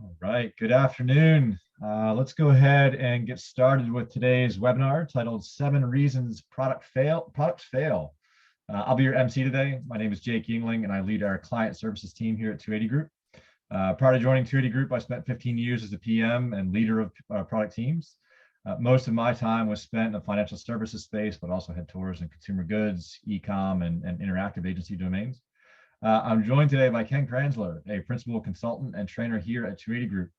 All right, good afternoon. Let's go ahead and get started with today's webinar titled 7 Reasons Products Fail. I'll be your MC today. My name is Jake Yingling, and I lead our client services team here at 280 Group. Prior to joining 280 Group, I spent 15 years as a PM and leader of product teams. Most of my time was spent in the financial services space, but also had tours in consumer goods, e-com, and interactive agency domains. I'm joined today by Kenny Kranseler, a principal consultant and trainer here at 280 Group.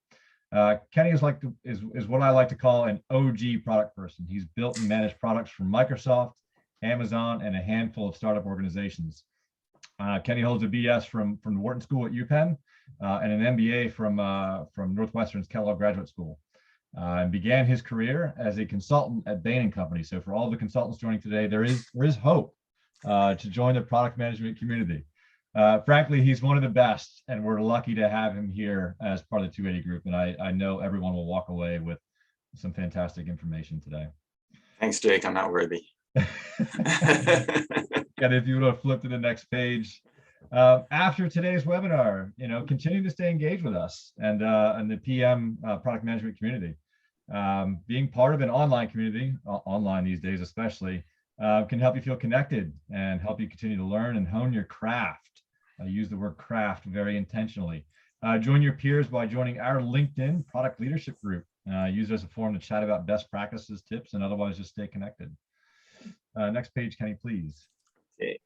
Kenny is what I like to call an OG product person. He's built and managed products for Microsoft, Amazon, and a handful of startup organizations. Kenny holds a BS from the Wharton School at UPenn and an MBA from Northwestern's Kellogg Graduate School. And began his career as a consultant at Bain & Company. So for all the consultants joining today, there is hope to join the product management community. Frankly, he's one of the best, and we're lucky to have him here as part of the 280 Group. And I know everyone will walk away with some fantastic information today. Thanks, Jake. I'm not worthy. And if you would have flipped to the next page, after today's webinar, continue to stay engaged with us and the PM product management community. Being part of an online community, online these days especially, can help you feel connected and help you continue to learn and hone your craft. I use the word craft very intentionally. Join your peers by joining our LinkedIn product leadership group. Use it as a forum to chat about best practices, tips, and otherwise just stay connected. Next page, Kenny, please. Okay.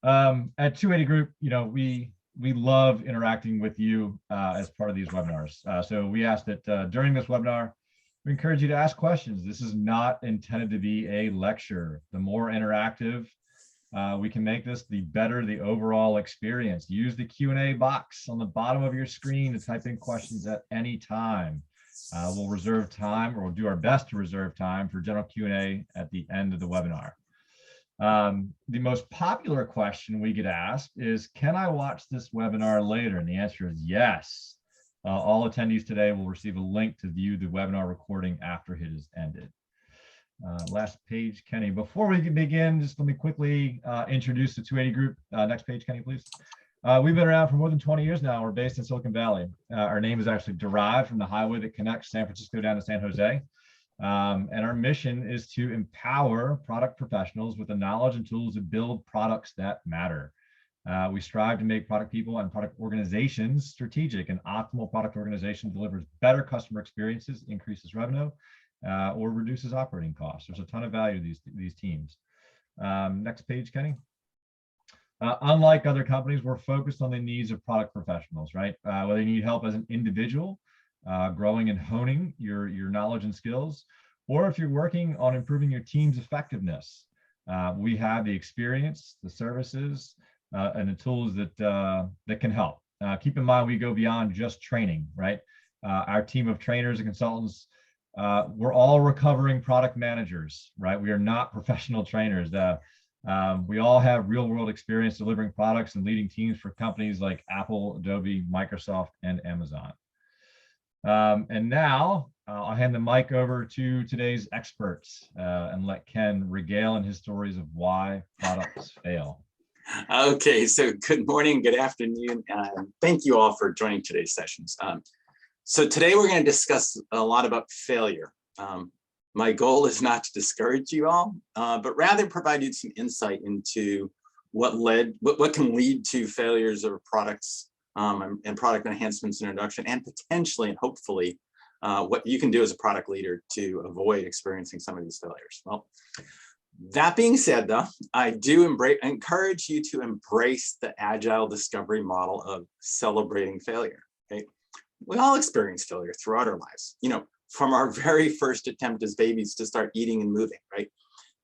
At 280 Group, we love interacting with you as part of these webinars. So we ask that during this webinar, we encourage you to ask questions. This is not intended to be a lecture. The more interactive we can make this, the better the overall experience. Use the Q&A box on the bottom of your screen to type in questions at any time. We'll reserve time, or we'll do our best to reserve time for general Q&A at the end of the webinar. The most popular question we get asked is, can I watch this webinar later? And the answer is yes. All attendees today will receive a link to view the webinar recording after it is ended. Last page, Kenny. Before we begin, just let me quickly introduce the 280 Group. Next page, Kenny, please. We've been around for more than 20 years now. We're based in Silicon Valley. Our name is actually derived from the highway that connects San Francisco down to San Jose. And our mission is to empower product professionals with the knowledge and tools to build products that matter. We strive to make product people and product organizations strategic. An optimal product organization delivers better customer experiences, increases revenue, or reduces operating costs. There's a ton of value to these teams. Next page, Kenny. Unlike other companies, we're focused on the needs of product professionals, right? Whether you need help as an individual, growing and honing your knowledge and skills, or if you're working on improving your team's effectiveness, we have the experience, the services, and the tools that can help. Keep in mind, we go beyond just training, right? Our team of trainers and consultants, we're all recovering product managers, right? We are not professional trainers. We all have real world experience delivering products and leading teams for companies like Apple, Adobe, Microsoft, and Amazon. And now I'll hand the mic over to today's experts and let Ken regale in his stories of why products fail. Okay, so good morning, good afternoon, and thank you all for joining today's sessions. So today we're going to discuss a lot about failure. My goal is not to discourage you all, but rather provide you some insight into what can lead to failures of products and product enhancements and introduction, and potentially and hopefully what you can do as a product leader to avoid experiencing some of these failures. Well, that being said, though, I do encourage you to embrace the agile discovery model of celebrating failure. Okay, we all experience failure throughout our lives. From our very first attempt as babies to start eating and moving, right?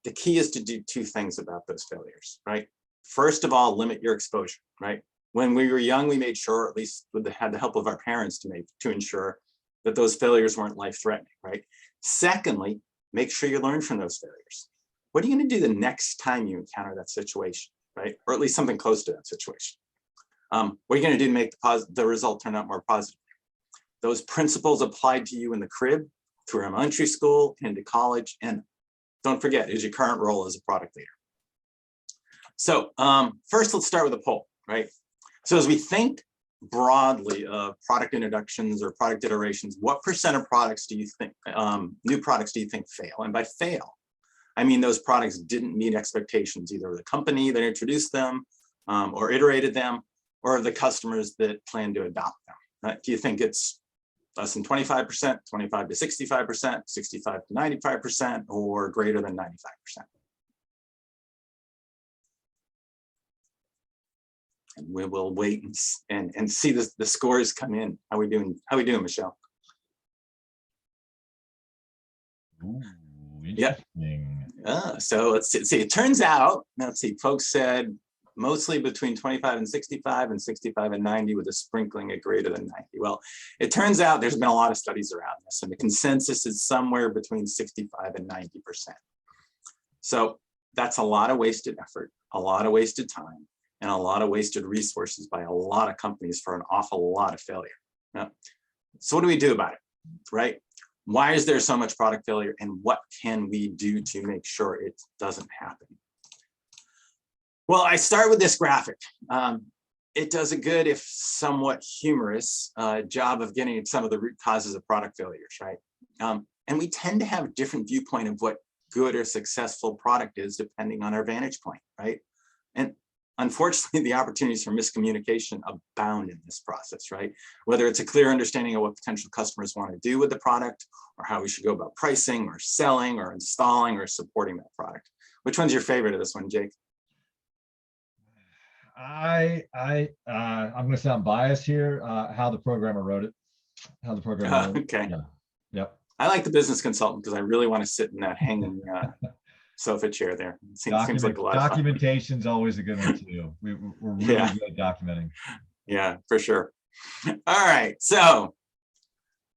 The key is to do two things about those failures, right? First of all, limit your exposure, right? When we were young, we made sure, at least had the help of our parents to ensure that those failures weren't life-threatening, right? Secondly, make sure you learn from those failures. What are you going to do the next time you encounter that situation, right? Or at least something close to that situation. What are you going to do to make the result turn out more positive? Those principles applied to you in the crib, through elementary school, into college, and don't forget, is your current role as a product leader. So first, let's start with a poll, right? So as we think broadly of product introductions or product iterations, what percent of products do you think, new products do you think fail? And by fail, I mean those products didn't meet expectations, either of the company that introduced them or iterated them, or of the customers that plan to adopt them. Right? Do you think it's less than 25%, 25 to 65%, 65 to 95%, or greater than 95%? And we will wait and see the scores come in. How we doing? How we doing, Michelle? Ooh, Yeah. interesting. So let's see. It turns out, let's see, folks said mostly between 25 and 65 and 65 and 90 with a sprinkling at greater than 90. Well, it turns out there's been a lot of studies around this, and the consensus is somewhere between 65 and 90%. So that's a lot of wasted effort, a lot of wasted time, and a lot of wasted resources by a lot of companies for an awful lot of failure. Now, so what do we do about it, right? Why is there so much product failure, and what can we do to make sure it doesn't happen? Well, I start with this graphic. It does a good, if somewhat humorous, job of getting at some of the root causes of product failures, right? And we tend to have a different viewpoint of what good or successful product is depending on our vantage point, right? And unfortunately, the opportunities for miscommunication abound in this process, right? Whether it's a clear understanding of what potential customers want to do with the product, or how we should go about pricing or selling or installing or supporting that product. Which one's your favorite of this one, Jake? I'm going to sound biased here. How the programmer wrote it. How the programmer wrote it. Okay. Yeah. Yep. I like the business consultant because I really want to sit in that hanging sofa chair there. It seems like a lot of fun. Documentation's always a good one too. We're really Yeah. good at documenting. Yeah, for sure. All right. So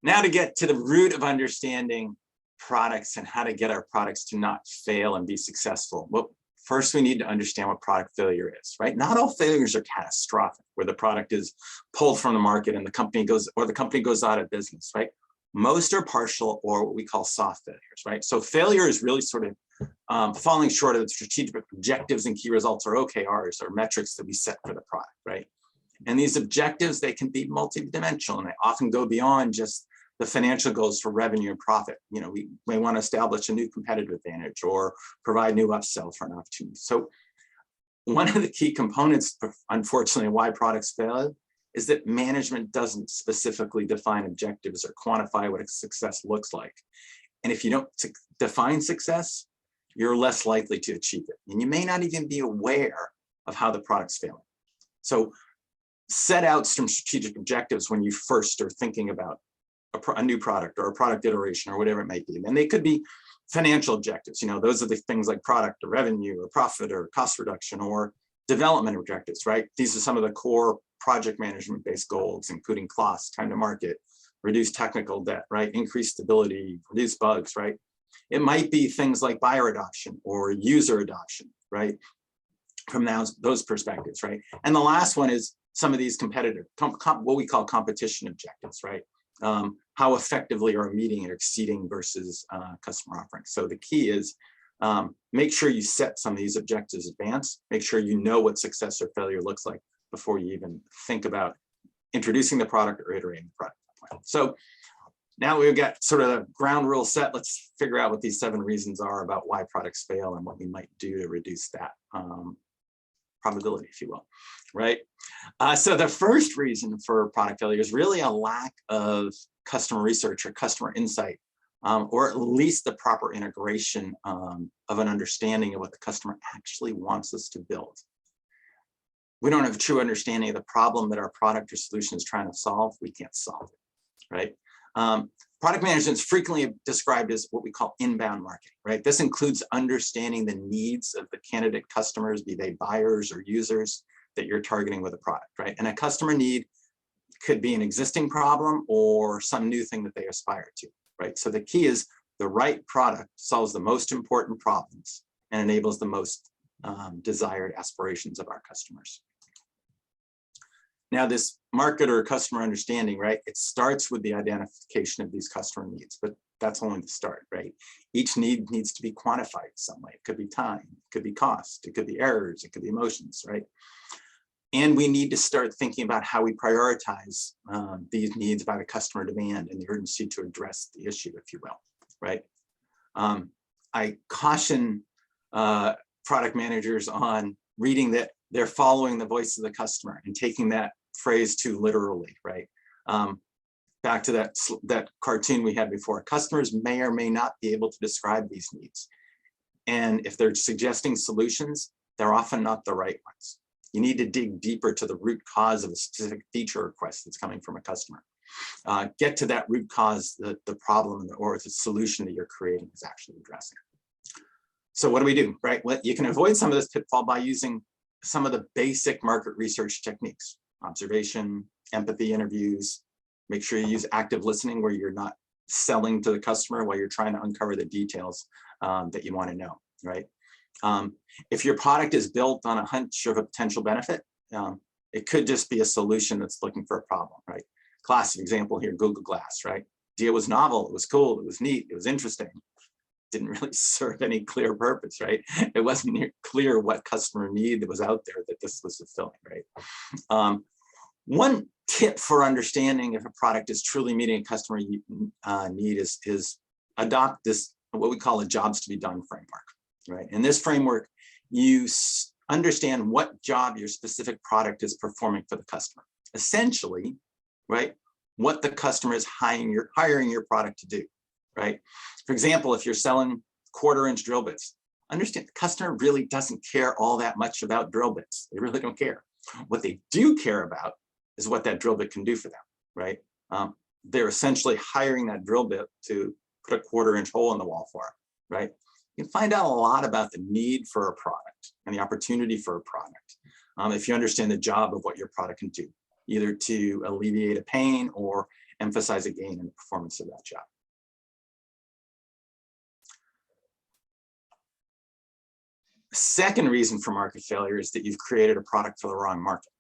now to get to the root of understanding products and how to get our products to not fail and be successful. Well, first we need to understand what product failure is, right? Not all failures are catastrophic, where the product is pulled from the market and the company goes out of business, right? Most are partial, or what we call soft failures, right? So failure is really sort of falling short of the strategic objectives and key results, or OKRs, or metrics that we set for the product, right? And these objectives, they can be multidimensional, and they often go beyond just the financial goals for revenue and profit. You know, we may want to establish a new competitive advantage or provide new upsell for an opportunity. So one of the key components, unfortunately, why products fail is that management doesn't specifically define objectives or quantify what a success looks like. And if you don't define success, you're less likely to achieve it. And you may not even be aware of how the product's failing. So set out some strategic objectives when you first are thinking about a new product or a product iteration or whatever it might be. And they could be financial objectives. You know, those are the things like product or revenue or profit or cost reduction, or development objectives, right? These are some of the core project management based goals, including cost, time to market, reduce technical debt, right? Increase stability, reduce bugs, right? It might be things like buyer adoption or user adoption, right? From those perspectives, right? And the last one is some of these competitive, what we call competition objectives, right? How effectively are we meeting or exceeding versus customer offerings. So the key is make sure you set some of these objectives in advance, make sure you know what success or failure looks like before you even think about introducing the product or iterating the product. So now we've got sort of the ground rules set. Let's figure out what these 7 reasons are about why products fail and what we might do to reduce that probability, if you will, right? So the first reason for product failure is really a lack of customer research or customer insight, or at least the proper integration of an understanding of what the customer actually wants us to build. We don't have a true understanding of the problem that our product or solution is trying to solve, we can't solve it, right? Product management is frequently described as what we call inbound marketing, right? This includes understanding the needs of the candidate customers, be they buyers or users that you're targeting with a product, right? And a customer need could be an existing problem or some new thing that they aspire to, right? So the key is the right product solves the most important problems and enables the most desired aspirations of our customers. Now, this market or customer understanding, right? It starts with the identification of these customer needs, but that's only the start, right? Each need needs to be quantified some way. It could be time, it could be cost, it could be errors, it could be emotions, right? And we need to start thinking about how we prioritize these needs by the customer demand and the urgency to address the issue, if you will, right? I caution product managers on reading that they're following the voice of the customer and taking that phrase too literally, right? Back to that cartoon we had before, customers may or may not be able to describe these needs. And if they're suggesting solutions, they're often not the right ones. You need to dig deeper to the root cause of a specific feature request that's coming from a customer. Get to that root cause, the problem or the solution that you're creating is actually addressing. So what do we do, right? Well, you can avoid some of this pitfall by using some of the basic market research techniques: observation, empathy interviews. Make sure you use active listening where you're not selling to the customer while you're trying to uncover the details that you want to know, right? If your product is built on a hunch of a potential benefit, it could just be a solution that's looking for a problem, right? Classic example here, Google Glass, right? Idea was novel, it was cool, it was neat, it was interesting. Didn't really serve any clear purpose, right? It wasn't clear what customer need that was out there that this was fulfilling, right? One tip for understanding if a product is truly meeting a customer need is adopt this, what we call a jobs to be done framework, right? In this framework, you understand what job your specific product is performing for the customer. Essentially, right, what the customer is hiring your product to do, right? For example, if you're selling 1/4-inch drill bits, understand the customer really doesn't care all that much about drill bits. They really don't care. What they do care about is what that drill bit can do for them, right? They're essentially hiring that drill bit to put a 1/4-inch hole in the wall for them, right? You can find out a lot about the need for a product and the opportunity for a product if you understand the job of what your product can do, either to alleviate a pain or emphasize a gain in the performance of that job. Second reason for market failure is that you've created a product for the wrong market,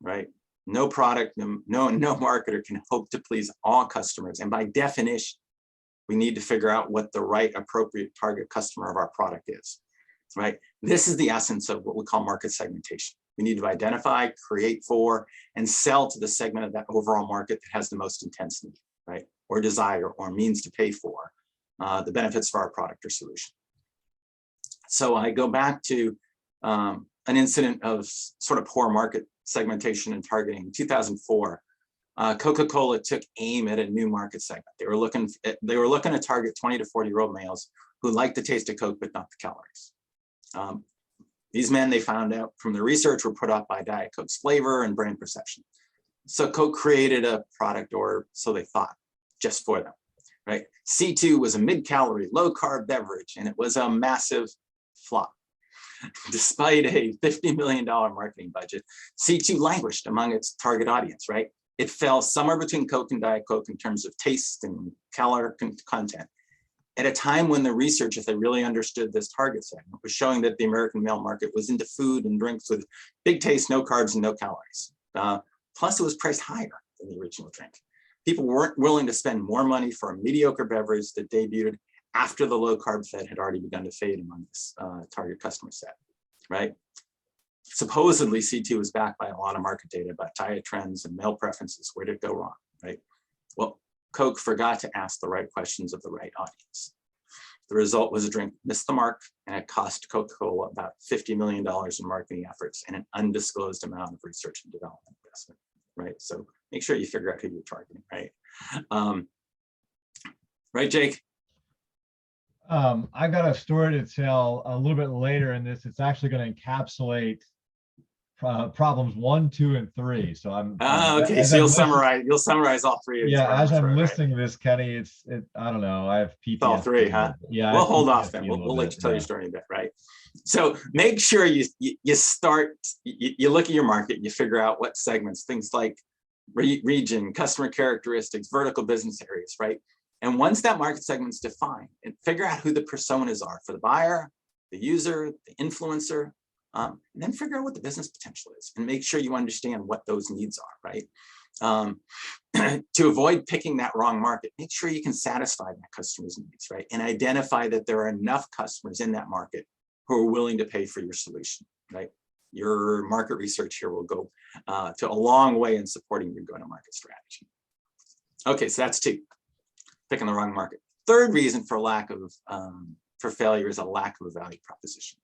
right? No product, no marketer can hope to please all customers. And by definition, we need to figure out what the right appropriate target customer of our product is, right? This is the essence of what we call market segmentation. We need to identify, create for, and sell to the segment of that overall market that has the most intense need, right? Or desire or means to pay for the benefits for our product or solution. So I go back to an incident of sort of poor market segmentation and targeting. In 2004, Coca-Cola took aim at a new market segment. They were looking to target 20 to 40-year-old males who like the taste of Coke but not the calories. These men, they found out from the research, were put off by Diet Coke's flavor and brand perception. So Coke created a product, or so they thought, just for them, right? C2 was a mid-calorie, low-carb beverage, and it was a massive flop. Despite a $50 million marketing budget, C2 languished among its target audience, right? It fell somewhere between Coke and Diet Coke in terms of taste and calorie content, at a time when the research, if they really understood this target segment, was showing that the American male market was into food and drinks with big taste, no carbs, and no calories. Plus, it was priced higher than the original drink. People weren't willing to spend more money for a mediocre beverage that debuted after the low-carb fad had already begun to fade among this target customer set, right? Supposedly, C2 was backed by a lot of market data about diet trends and male preferences. Where did it go wrong, right? Well, Coke forgot to ask the right questions of the right audience. The result was a drink missed the mark, and it cost Coca-Cola about $50 million in marketing efforts and an undisclosed amount of research and development investment, right? So make sure you figure out who you're targeting, right? Right, Jake? I've got a story to tell a little bit later in this. It's actually going to encapsulate problems 1, 2, and 3. So okay. So you'll summarize all three of these. Yeah, as I'm listening to this, Kenny, I don't know. I have PTSD. It's all three, huh? Yeah. We'll hold off then. We'll let you tell your story in a bit, right? So make sure you start. You look at your market. You figure out what segments, things like region, customer characteristics, vertical business areas, right? And once that market segment's defined, and figure out who the personas are for the buyer, the user, the influencer, and then figure out what the business potential is, and make sure you understand what those needs are, right? To avoid picking that wrong market, make sure you can satisfy that customer's needs, right? And identify that there are enough customers in that market who are willing to pay for your solution, right? your market research here will go to a long way in supporting your go-to-market strategy. Okay, so that's 2, picking the wrong market. Third reason for for failure is a lack of a value proposition.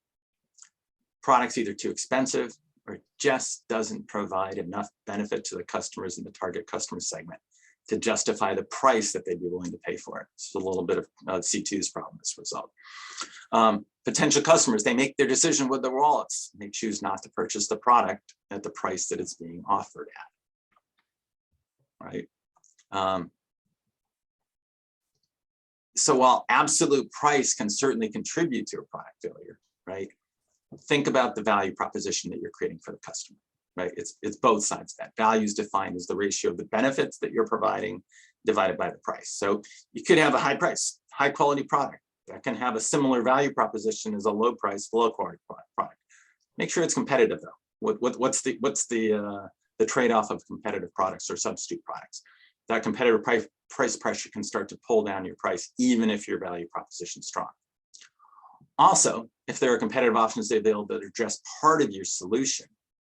Product's either too expensive or just doesn't provide enough benefit to the customers in the target customer segment to justify the price that they'd be willing to pay for it. It's a little bit of C2's problem as a result. Potential customers, they make their decision with their wallets. They choose not to purchase the product at the price that it's being offered at, right? So while absolute price can certainly contribute to a product failure, right? Think about the value proposition that you're creating for the customer, right? It's both sides of that. Value is defined as the ratio of the benefits that you're providing divided by the price. So you could have a high price, high quality product that can have a similar value proposition as a low price, low quality product. Make sure it's competitive though. What's the trade-off of competitive products or substitute products? That competitive price pressure can start to pull down your price, even if your value proposition is strong. Also, if there are competitive options available that address part of your solution,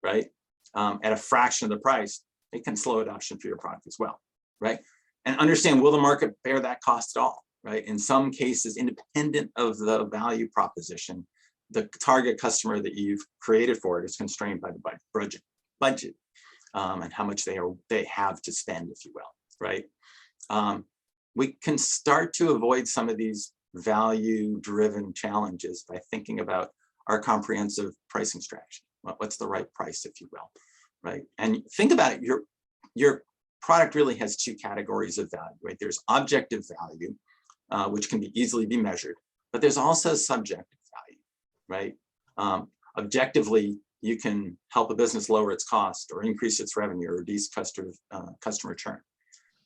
right, at a fraction of the price, it can slow adoption for your product as well, right? And understand, will the market bear that cost at all, right? In some cases, independent of the value proposition, the target customer that you've created for it is constrained by the budget, and how much they have to spend, if you will, right? We can start to avoid some of these value-driven challenges by thinking about our comprehensive pricing strategy. What's the right price, if you will, right? And think about it, your product really has 2 categories of value, right? There's objective value, which can easily be measured, but there's also subjective value, right? Objectively, you can help a business lower its cost or increase its revenue or reduce customer churn.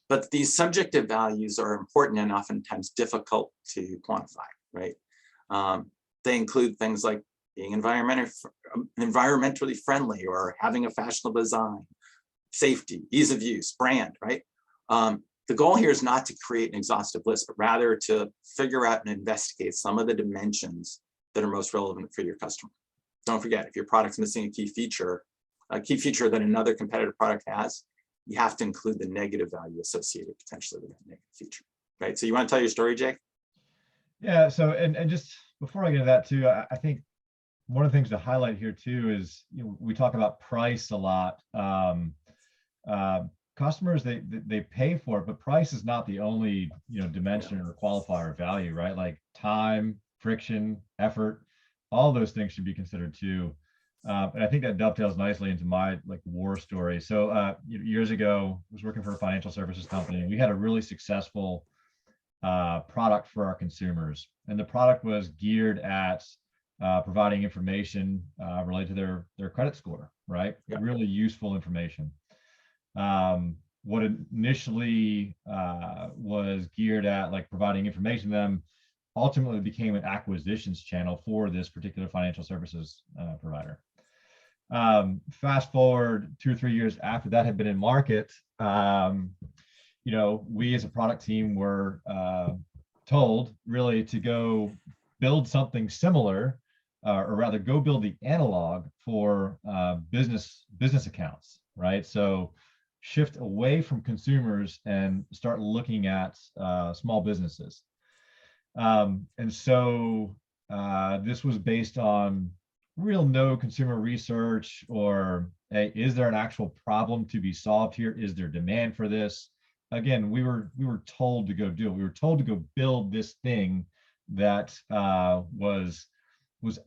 But these subjective values are important and oftentimes difficult to quantify, right? They include things like being environmentally friendly or having a fashionable design, safety, ease of use, brand, right? The goal here is not to create an exhaustive list, but rather to figure out and investigate some of the dimensions that are most relevant for your customer. Don't forget, if your product's missing a key feature that another competitive product has, you have to include the negative value associated potentially with that negative feature, right? So you want to tell your story, Jake? Yeah, so, and just before I get into that too, I think one of the things to highlight here too is, we talk about price a lot. Customers, they pay for it, but price is not the only, dimension or qualifier of value, right? Like time, friction, effort, all those things should be considered too. And I think that dovetails nicely into my war story. So years ago, I was working for a financial services company, and we had a really successful product for our consumers. And the product was geared at providing information related to their credit score, right? Yeah. Really useful information. What initially was geared at providing information to them ultimately became an acquisitions channel for this particular financial services provider. Fast forward 2 or 3 years after that had been in market, we as a product team were told really to go build something similar, or rather go build the analog for business accounts, right? So shift away from consumers and start looking at small businesses. And so this was based on no consumer research, or hey, is there an actual problem to be solved here? Is there demand for this? Again, we were told to go do it. We were told to go build this thing that was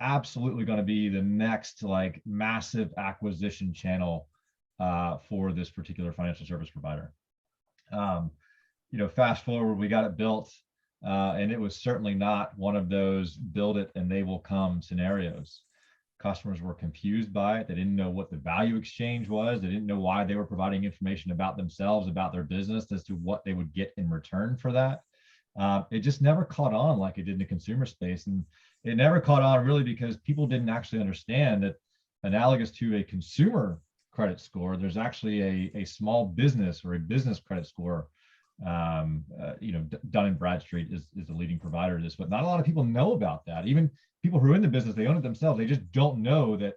absolutely going to be the next massive acquisition channel for this particular financial service provider. Fast forward, we got it built, and it was certainly not one of those build it and they will come scenarios. Customers were confused by it. They didn't know what the value exchange was. They didn't know why they were providing information about themselves, about their business, as to what they would get in return for that. It just never caught on like it did in the consumer space. And it never caught on really because people didn't actually understand that analogous to a consumer credit score, there's actually a small business or a business credit score. Dun & Bradstreet is the leading provider of this, but not a lot of people know about that. Even people who are in the business, they own it themselves. They just don't know that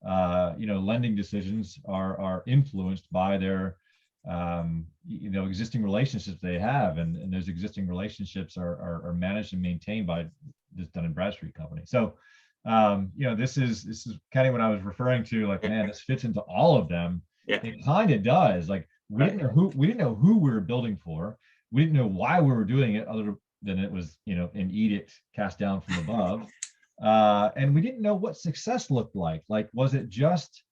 lending decisions are influenced by their existing relationships they have, and those existing relationships are managed and maintained by this Dun and Bradstreet company. So this is kind of what I was referring to, like, man, this fits into all of them. Yeah. It kind of does. Like, we didn't know who we were building for. We didn't know why we were doing it, other than it was an edict cast down from above. And we didn't know what success looked like. Like, was it just,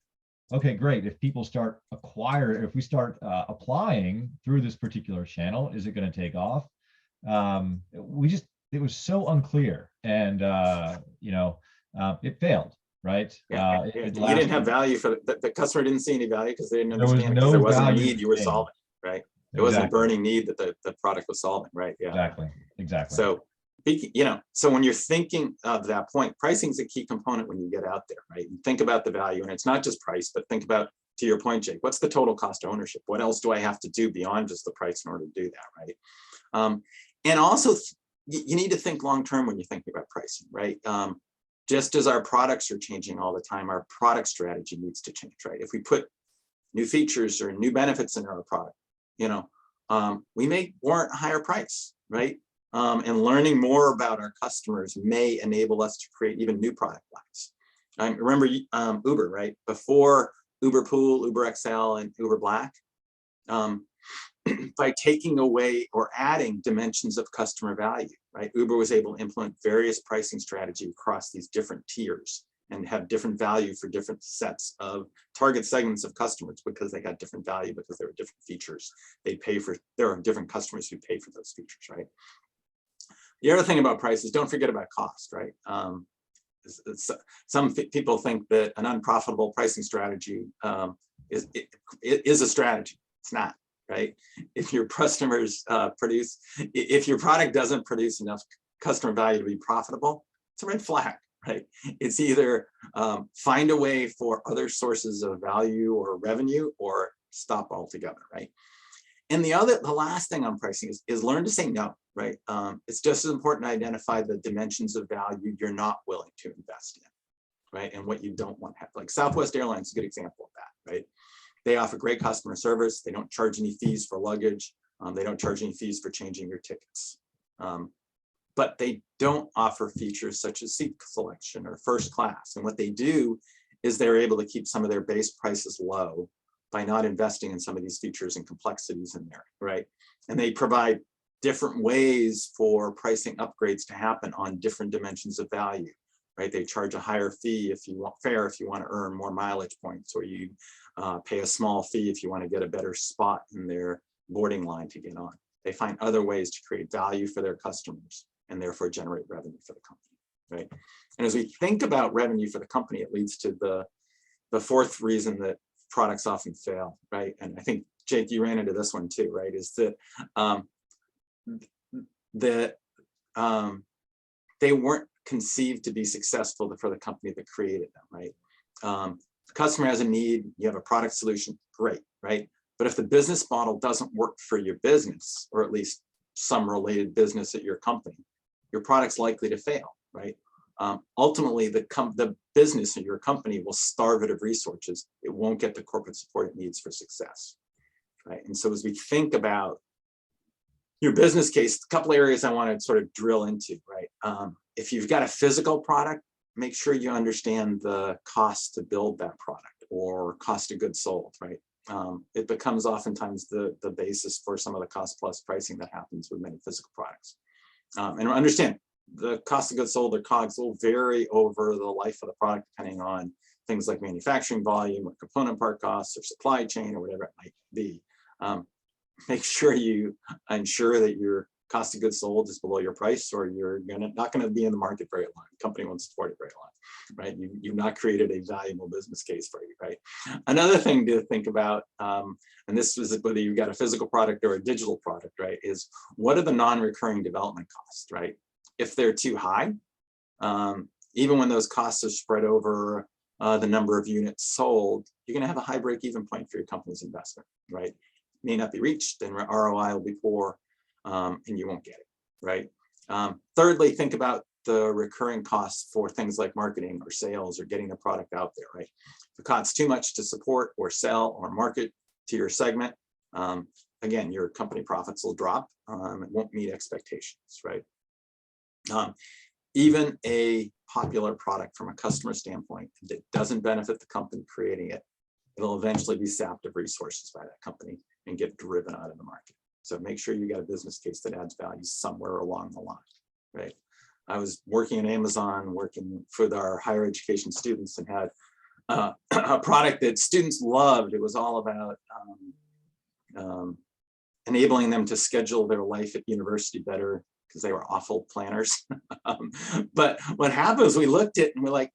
okay, great, if people start if we start applying through this particular channel, is it going to take off? It was so unclear, and it failed, right? Yeah. You didn't have value for the customer, didn't see any value because they didn't understand, because there wasn't a need you were solving, right? It wasn't a burning need that the product was solving, right? Yeah. Exactly. So, so when you're thinking of that point, pricing is a key component when you get out there, right? And think about the value, and it's not just price, but think about, to your point, Jake, what's the total cost of ownership? What else do I have to do beyond just the price in order to do that, right? And also, you need to think long-term when you're thinking about pricing, right? Just as our products are changing all the time, our product strategy needs to change, right? If we put new features or new benefits in our product, we may warrant a higher price, right? And learning more about our customers may enable us to create even new product lines. Remember Uber, right? Before Uber Pool, Uber XL, and Uber Black, by taking away or adding dimensions of customer value, right? Uber was able to implement various pricing strategy across these different tiers and have different value for different sets of target segments of customers, because they got different value, because there were different features they pay for. There are different customers who pay for those features, right? The other thing about price is, don't forget about cost, right? Some people think that an unprofitable pricing strategy is a strategy. It's not. Right? If your customers if your product doesn't produce enough customer value to be profitable, it's a red flag, right? It's either find a way for other sources of value or revenue, or stop altogether, right? And the last thing on pricing is learn to say no, right? It's just as important to identify the dimensions of value you're not willing to invest in, right? And what you don't want to have. Like Southwest Airlines is a good example of that, right? They offer great customer service. They don't charge any fees for luggage. They don't charge any fees for changing your tickets. But they don't offer features such as seat selection or first class. And what they do is they're able to keep some of their base prices low by not investing in some of these features and complexities in there, right? And they provide different ways for pricing upgrades to happen on different dimensions of value, right? They charge a higher fee if you want to earn more mileage points, or you pay a small fee if you want to get a better spot in their boarding line to get on. They find other ways to create value for their customers and therefore generate revenue for the company, right? And as we think about revenue for the company, it leads to the fourth reason that products often fail, right? And I think, Jake, you ran into this one too, right? Is that they weren't conceived to be successful for the company that created them, right? The customer has a need, you have a product solution, great, right? But if the business model doesn't work for your business, or at least some related business at your company, your product's likely to fail, right? Ultimately, the business in your company will starve it of resources. It won't get the corporate support it needs for success, right? And so as we think about your business case, a couple areas I want to sort of drill into, right? If you've got a physical product, make sure you understand the cost to build that product, or cost of goods sold, right? It becomes oftentimes the basis for some of the cost plus pricing that happens with many physical products. And understand, the cost of goods sold, or COGS, will vary over the life of the product depending on things like manufacturing volume, or component part costs, or supply chain, or whatever it might be. Make sure you ensure that your cost of goods sold is below your price, or you're not going to be in the market very long. The company won't support it very long, right? You've not created a valuable business case for you, right? Another thing to think about, and this is whether you've got a physical product or a digital product, right, is what are the non-recurring development costs, right? If they're too high, even when those costs are spread over the number of units sold, you're going to have a high break-even point for your company's investment, right? May not be reached, and ROI will be poor, and you won't get it, right? Thirdly, think about the recurring costs for things like marketing or sales or getting the product out there, right? If it costs too much to support or sell or market to your segment, again, your company profits will drop. It won't meet expectations, right? Even a popular product from a customer standpoint that doesn't benefit the company creating it, it'll eventually be sapped of resources by that company and get driven out of the market. So make sure you got a business case that adds value somewhere along the line, right? I was working at Amazon, working for our higher education students, and had a product that students loved. It was all about enabling them to schedule their life at university better because they were awful planners. But what happens, we looked at it and we're like,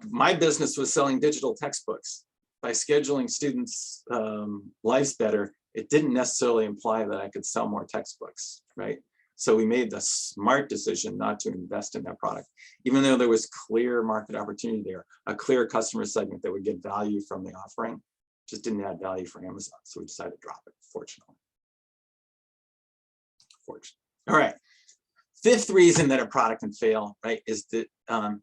my business was selling digital textbooks. By scheduling students' lives better, it didn't necessarily imply that I could sell more textbooks, right? So we made the smart decision not to invest in that product, even though there was clear market opportunity there, a clear customer segment that would get value from the offering, just didn't add value for Amazon. So we decided to drop it, fortunately. All right. Fifth reason that a product can fail, right, is that it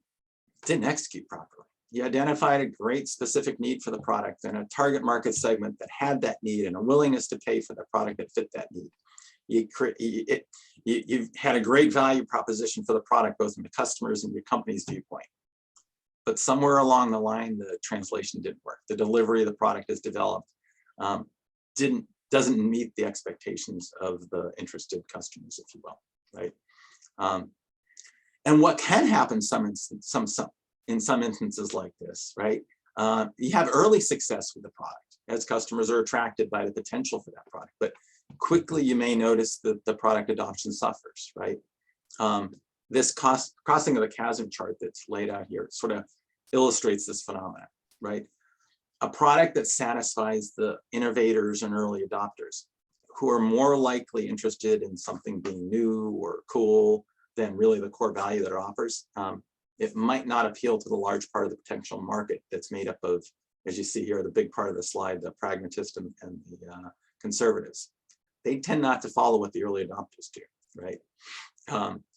didn't execute properly. You identified a great specific need for the product and a target market segment that had that need and a willingness to pay for the product that fit that need. You had a great value proposition for the product, both in the customer's and your company's viewpoint. But somewhere along the line, the translation didn't work. The delivery of the product as developed doesn't meet the expectations of the interested customers, if you will, right? And what can happen in some instances like this, right? You have early success with the product as customers are attracted by the potential for that product, but quickly you may notice that the product adoption suffers, right? This crossing of the chasm chart that's laid out here sort of illustrates this phenomenon, right? A product that satisfies the innovators and early adopters who are more likely interested in something being new or cool than really the core value that it offers, it might not appeal to the large part of the potential market that's made up of, as you see here, the big part of the slide, the pragmatists and the conservatives. They tend not to follow what the early adopters do, right?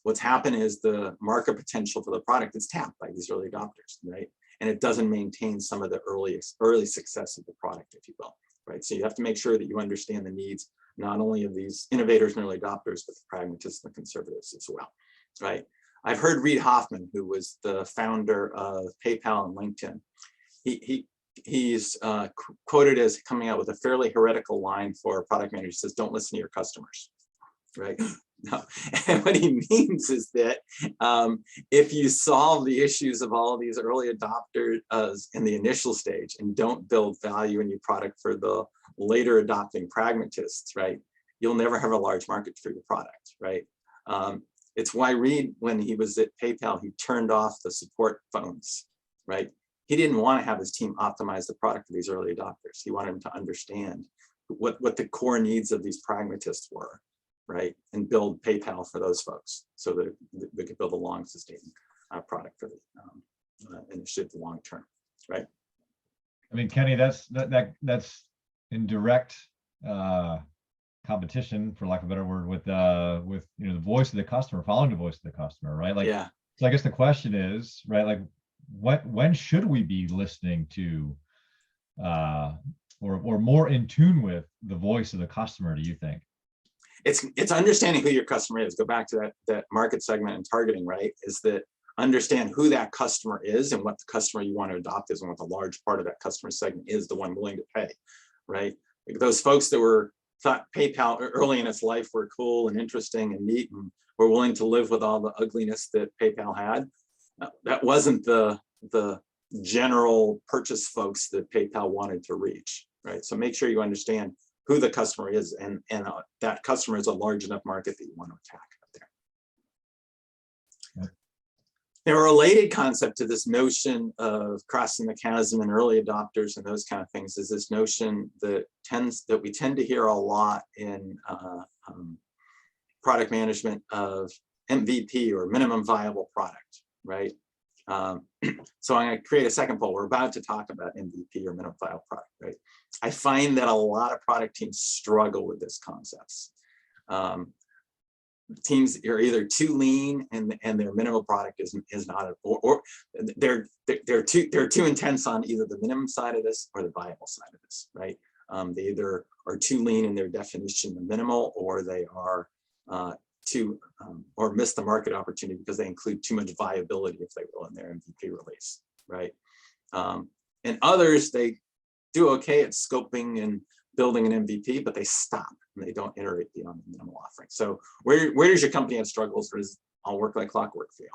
What's happened is the market potential for the product is tapped by these early adopters, right? And it doesn't maintain some of the early success of the product, if you will, right? So you have to make sure that you understand the needs, not only of these innovators and early adopters, but the pragmatists and the conservatives as well, right? I've heard Reid Hoffman, who was the founder of PayPal and LinkedIn. He's quoted as coming out with a fairly heretical line for a product manager. He says, "Don't listen to your customers," right? No. And what he means is that if you solve the issues of all of these early adopters in the initial stage and don't build value in your product for the later adopting pragmatists, right, you'll never have a large market for your product, right? It's why Reid, when he was at PayPal, he turned off the support phones, right? He didn't want to have his team optimize the product for these early adopters. He wanted them to understand what the core needs of these pragmatists were, right? And build PayPal for those folks so that they could build a long sustaining product for the initiative long term, right? I mean, Kenny, that's in direct competition, for lack of a better word, with the voice of the customer, following the voice of the customer, right? Like, yeah. So I guess the question is, right, like, when should we be listening to or more in tune with the voice of the customer, do you think? It's understanding who your customer is. Go back to that market segment and targeting, right? Is that understand who that customer is and what the customer you want to adopt is and what the large part of that customer segment is, the one willing to pay, right? Like those folks that thought PayPal early in its life were cool and interesting and neat and were willing to live with all the ugliness that PayPal had. That wasn't the general purchase folks that PayPal wanted to reach, right? So make sure you understand who the customer is and that customer is a large enough market that you want to attack out there. Yeah. A related concept to this notion of crossing the chasm and early adopters and those kind of things is this notion that we tend to hear a lot in product management of MVP or minimum viable product, right? So I'm going to create a second poll. We're about to talk about MVP or minimum viable product, right? I find that a lot of product teams struggle with this concepts. teams are either too lean and their minimal product is not, or they're too intense on either the minimum side of this or the viable side of this, right? They either are too lean in their definition of minimal, or they are too or miss the market opportunity because they include too much viability, if they will, in their MVP release, right? And others, they do okay at scoping and building an MVP, but they stop and they don't iterate beyond the minimal offering. So where does your company have struggles, or does it all work like clockwork for you?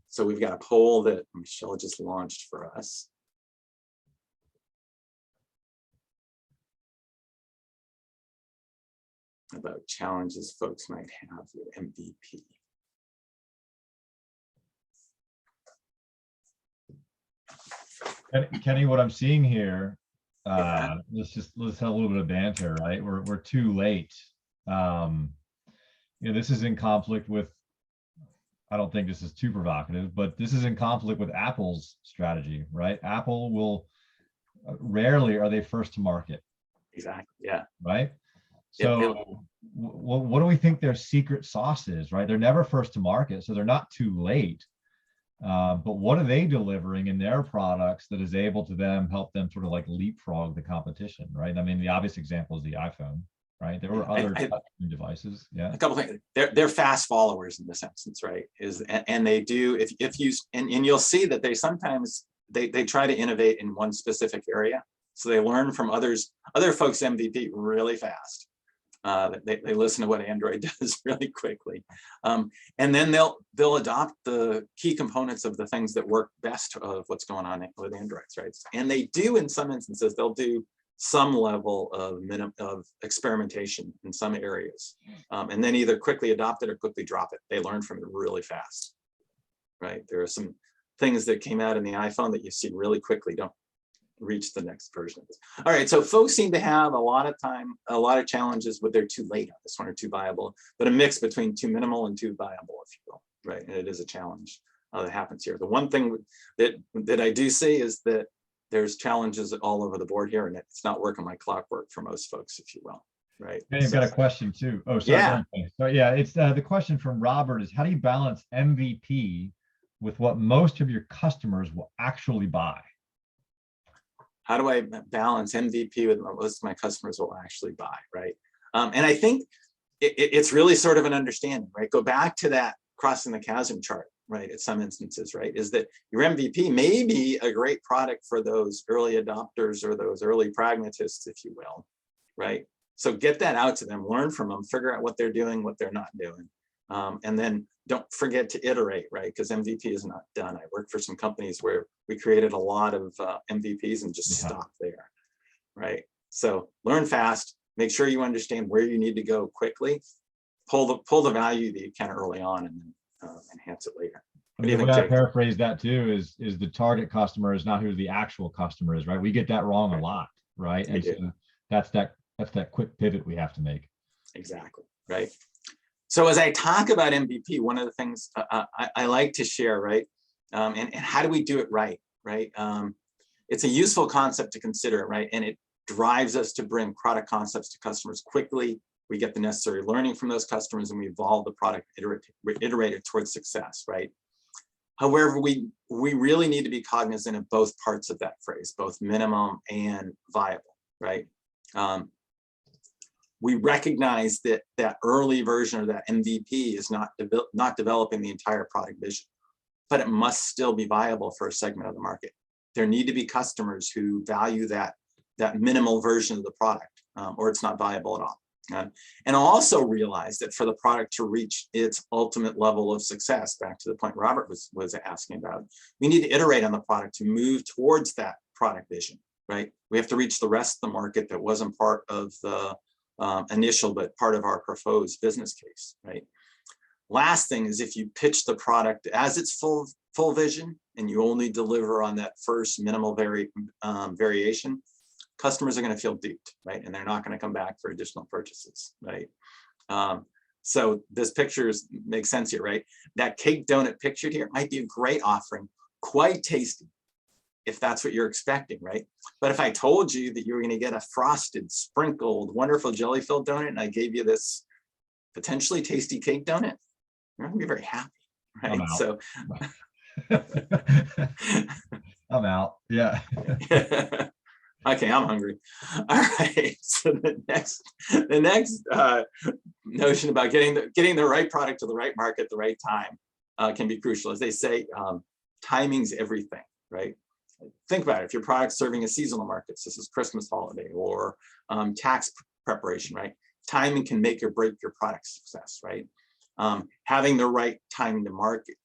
So we've got a poll that Michelle just launched for us. About challenges folks might have with MVP. Kenny, what I'm seeing here, Yeah. let's have a little bit of banter, right? We're too late. This is in conflict with, I don't think this is too provocative, but this is in conflict with Apple's strategy, right? Apple will, rarely are they first to market. Exactly, yeah. Right? So what do we think their secret sauce is, right? They're never first to market, so they're not too late. But what are they delivering in their products that is able to help them sort of like leapfrog the competition, right? I mean, the obvious example is the iPhone, right? There were other devices. Yeah. A couple of things. They're fast followers in this instance, right? And they do, if you, and you'll see that they sometimes, they try to innovate in one specific area. So they learn from other folks' MVP really fast. They listen to what Android does really quickly. And then they'll adopt the key components of the things that work best of what's going on with Androids, right? And they do, in some instances, they'll do some level of experimentation in some areas, and then either quickly adopt it or quickly drop it. They learn from it really fast, right? There are some things that came out in the iPhone that you see really quickly don't reach the next version of this. All right, so folks seem to have a lot of challenges with they're too late on this one or too viable, but a mix between too minimal and too viable, if you will, right? And it is a challenge that happens here. The one thing that I do see is that there's challenges all over the board here, and it's not working like clockwork for most folks, if you will, right? And you've got a question too. Oh, sorry. Yeah. So yeah, it's the question from Robert is, how do you balance MVP with what most of your customers will actually buy? How do I balance MVP with what most of my customers will actually buy, right? And I think it's really sort of an understanding, right? Go back to that crossing the chasm chart, right? At some instances, right? Is that your MVP may be a great product for those early adopters or those early pragmatists, if you will, right? So get that out to them, learn from them, figure out what they're doing, what they're not doing. And then don't forget to iterate, right? Because MVP is not done. I worked for some companies where we created a lot of MVPs and just stopped there, right? So learn fast, make sure you understand where you need to go quickly, pull the value that you can early on, and then enhance it later. The way I paraphrase that too is the target customer is not who the actual customer is, right? We get that wrong a lot, right? And so that's that quick pivot we have to make. Exactly, right? So as I talk about MVP, one of the things I like to share, right? And how do we do it right, right? It's a useful concept to consider, right? And it drives us to bring product concepts to customers quickly. We get the necessary learning from those customers, and we evolve the product iterated towards success, right? However, we really need to be cognizant of both parts of that phrase, both minimum and viable, right? We recognize that that early version of that MVP is not developing the entire product vision, but it must still be viable for a segment of the market. There need to be customers who value that minimal version of the product, or it's not viable at all. And also realize that for the product to reach its ultimate level of success, back to the point Robert was asking about, we need to iterate on the product to move towards that product vision, right? We have to reach the rest of the market that wasn't part of the initial, but part of our proposed business case, right? Last thing is, if you pitch the product as its full vision and you only deliver on that first minimal variation, customers are going to feel duped, right? And they're not going to come back for additional purchases, right? So this picture makes sense here, right? That cake donut pictured here might be a great offering, quite tasty, if that's what you're expecting, right? But if I told you that you were going to get a frosted, sprinkled, wonderful jelly-filled donut, and I gave you this potentially tasty cake donut, you're not gonna be very happy, right? I'm out. So I'm out. Yeah. okay, I'm hungry. All right. So the next notion about getting the right product to the right market at the right time can be crucial. As they say, timing's everything, right? Think about it. If your product's serving a seasonal markets, this is Christmas holiday or tax preparation, right? Timing can make or break your product success, right? Having the right time to market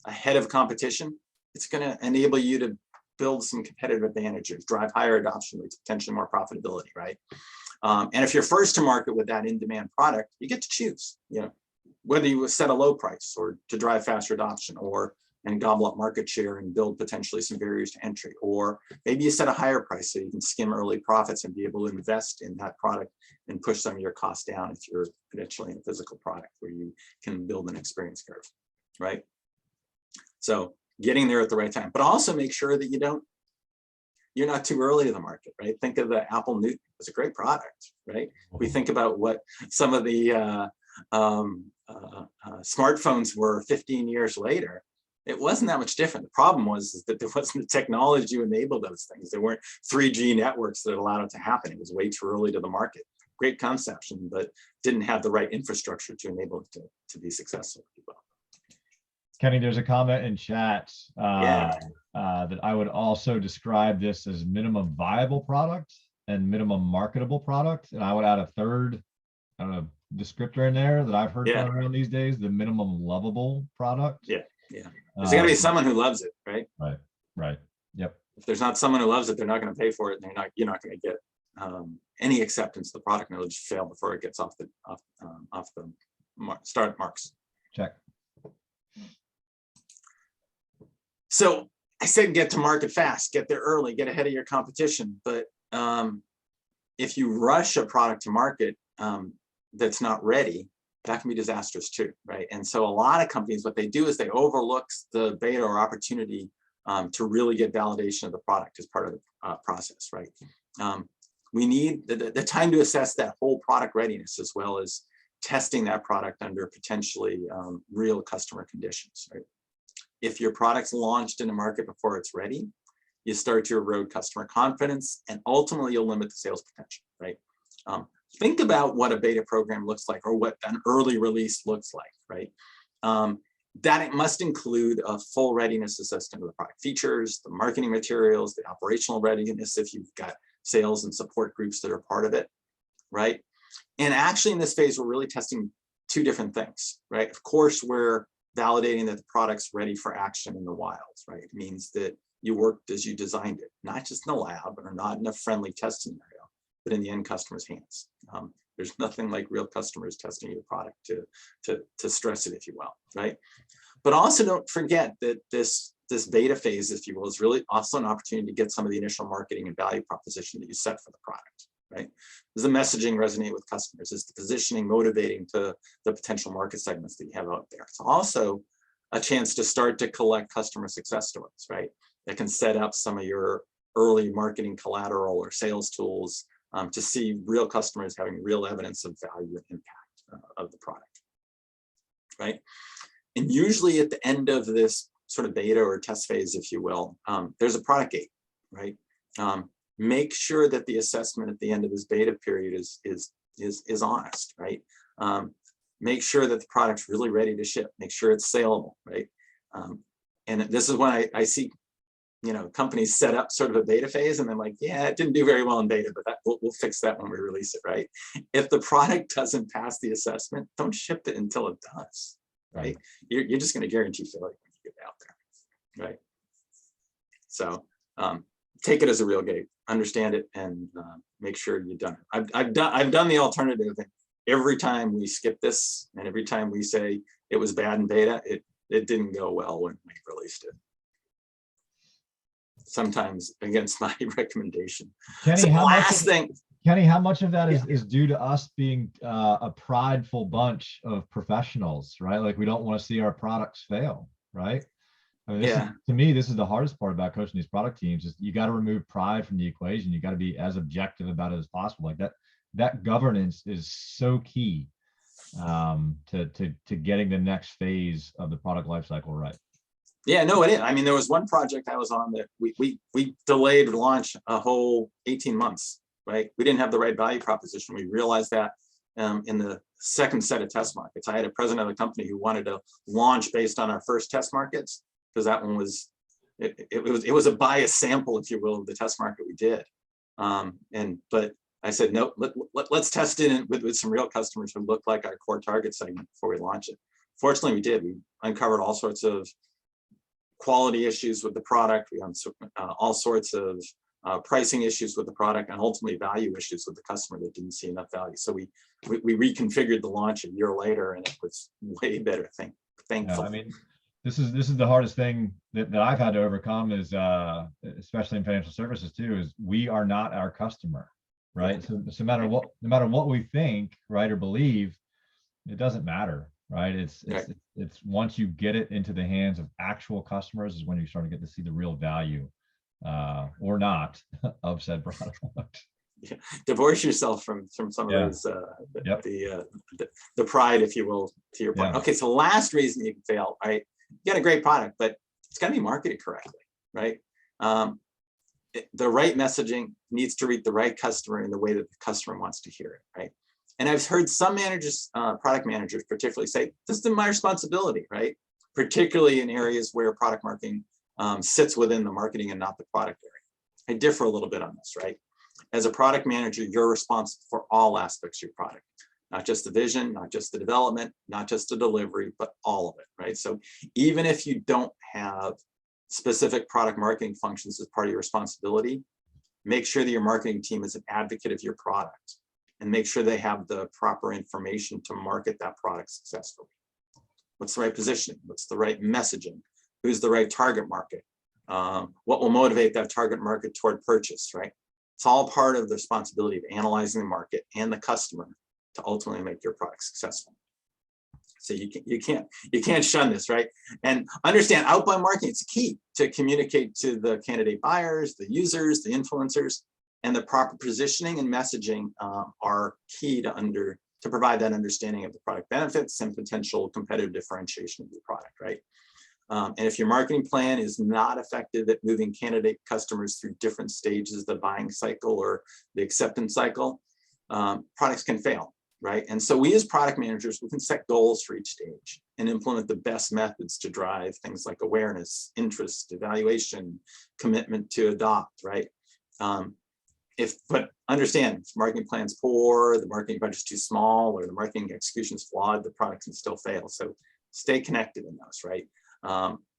ahead of competition, it's going to enable you to build some competitive advantages, drive higher adoption rates, potentially more profitability, right? And if you're first to market with that in-demand product, you get to choose, whether you set a low price or to drive faster adoption, or and gobble up market share and build potentially some barriers to entry, or maybe you set a higher price so you can skim early profits and be able to invest in that product and push some of your costs down if you're potentially in a physical product where you can build an experience curve, right? So getting there at the right time, but also make sure that you're not too early to the market, right? Think of the Apple Newton. It's a great product, right? We think about what some of the smartphones were 15 years later. It wasn't that much different. The problem was that there wasn't the technology to enable those things. There weren't 3G networks that allowed it to happen. It was way too early to the market. Great conception, but didn't have the right infrastructure to enable it to be successful. Kenny, there's a comment in chat Yeah. that I would also describe this as minimum viable product and minimum marketable product. And I would add a third, I don't know, descriptor in there that I've heard thrown around these days, the minimum lovable product. Yeah. There's got to be someone who loves it, right? Right. Yep. If there's not someone who loves it, they're not going to pay for it, and you're not going to get any acceptance of the product, and it'll just fail before it gets off the start marks. Check. So I said get to market fast, get there early, get ahead of your competition. But if you rush a product to market that's not ready, that can be disastrous too, right? And so a lot of companies, what they do is they overlook the beta or opportunity to really get validation of the product as part of the process, right? We need the time to assess that whole product readiness, as well as testing that product under potentially real customer conditions, right? If your product's launched in the market before it's ready, you start to erode customer confidence, and ultimately you'll limit the sales potential, right? Think about what a beta program looks like, or what an early release looks like, right? That it must include a full readiness assessment of the product features, the marketing materials, the operational readiness if you've got sales and support groups that are part of it, right? And actually in this phase, we're really testing two different things, right? Of course, we're validating that the product's ready for action in the wild, right? It means that you worked as you designed it, not just in a lab or not in a friendly test scenario, but in the end customer's hands. There's nothing like real customers testing your product to stress it, if you will, right? But also don't forget that this beta phase, if you will, is really also an opportunity to get some of the initial marketing and value proposition that you set for the product, right? Does the messaging resonate with customers? Is the positioning motivating to the potential market segments that you have out there? It's also a chance to start to collect customer success stories, right? That can set up some of your early marketing collateral or sales tools to see real customers having real evidence of value and impact of the product, right? And usually at the end of this sort of beta or test phase, if you will, there's a product gate, right? Make sure that the assessment at the end of this beta period is honest, right? Make sure that the product's really ready to ship. Make sure it's saleable, right? And this is when I see, companies set up sort of a beta phase, and then like, yeah, it didn't do very well in beta, but we'll fix that when we release it, right? If the product doesn't pass the assessment, don't ship it until it does, right? You're just going to guarantee failure when you get it out there, right? So take it as a real gate, understand it, and make sure you've done it. I've done the alternative. Every time we skip this, and every time we say it was bad in beta, it didn't go well when we released it. Sometimes against my recommendation. Kenny, so Kenny, how much of that is due to us being a prideful bunch of professionals, right? Like we don't want to see our products fail, right? I mean, to me, this is the hardest part about coaching these product teams is you got to remove pride from the equation. You got to be as objective about it as possible. Like that governance is so key to getting the next phase of the product lifecycle right. Yeah, no, it is. I mean, there was one project I was on that we delayed launch a whole 18 months, right? We didn't have the right value proposition. We realized that in the second set of test markets. I had a president of the company who wanted to launch based on our first test markets, because that one was, it was a biased sample, if you will, of the test market we did. But I said, no, let's test it with some real customers who look like our core target segment before we launch it. Fortunately, we did. We uncovered all sorts of quality issues with the product. We all sorts of pricing issues with the product, and ultimately value issues with the customer that didn't see enough value. So we reconfigured the launch a year later, and it was way better. Thankfully. Yeah, I mean, this is the hardest thing that I've had to overcome is, especially in financial services too, is we are not our customer, right? So no matter what we think, right, or believe, it doesn't matter, right? It's once you get it into the hands of actual customers is when you start to get to see the real value, or not, of said product. Yeah. Divorce yourself from some of those the pride, if you will, to your point. Okay, so last reason you can fail, right? You got a great product, but it's got to be marketed correctly, right? The right messaging needs to reach the right customer in the way that the customer wants to hear it, right? And I've heard some managers, product managers particularly, say, this is my responsibility, right? Particularly in areas where product marketing sits within the marketing and not the product area. I differ a little bit on this, right? As a product manager, you're responsible for all aspects of your product, not just the vision, not just the development, not just the delivery, but all of it, right? So even if you don't have specific product marketing functions as part of your responsibility, make sure that your marketing team is an advocate of your product, and make sure they have the proper information to market that product successfully. What's the right positioning? What's the right messaging? Who's the right target market? What will motivate that target market toward purchase, right? It's all part of the responsibility of analyzing the market and the customer to ultimately make your product successful. So you can't shun this, right? And understand outbound marketing, it's key to communicate to the candidate buyers, the users, the influencers, and the proper positioning and messaging are key to provide that understanding of the product benefits and potential competitive differentiation of the product, right? And if your marketing plan is not effective at moving candidate customers through different stages of the buying cycle or the acceptance cycle, products can fail, right? And so we as product managers, we can set goals for each stage and implement the best methods to drive things like awareness, interest, evaluation, commitment to adopt, right? But understand, if marketing plan's poor, the marketing budget's too small, or the marketing execution's flawed, the product can still fail. So stay connected in those, right?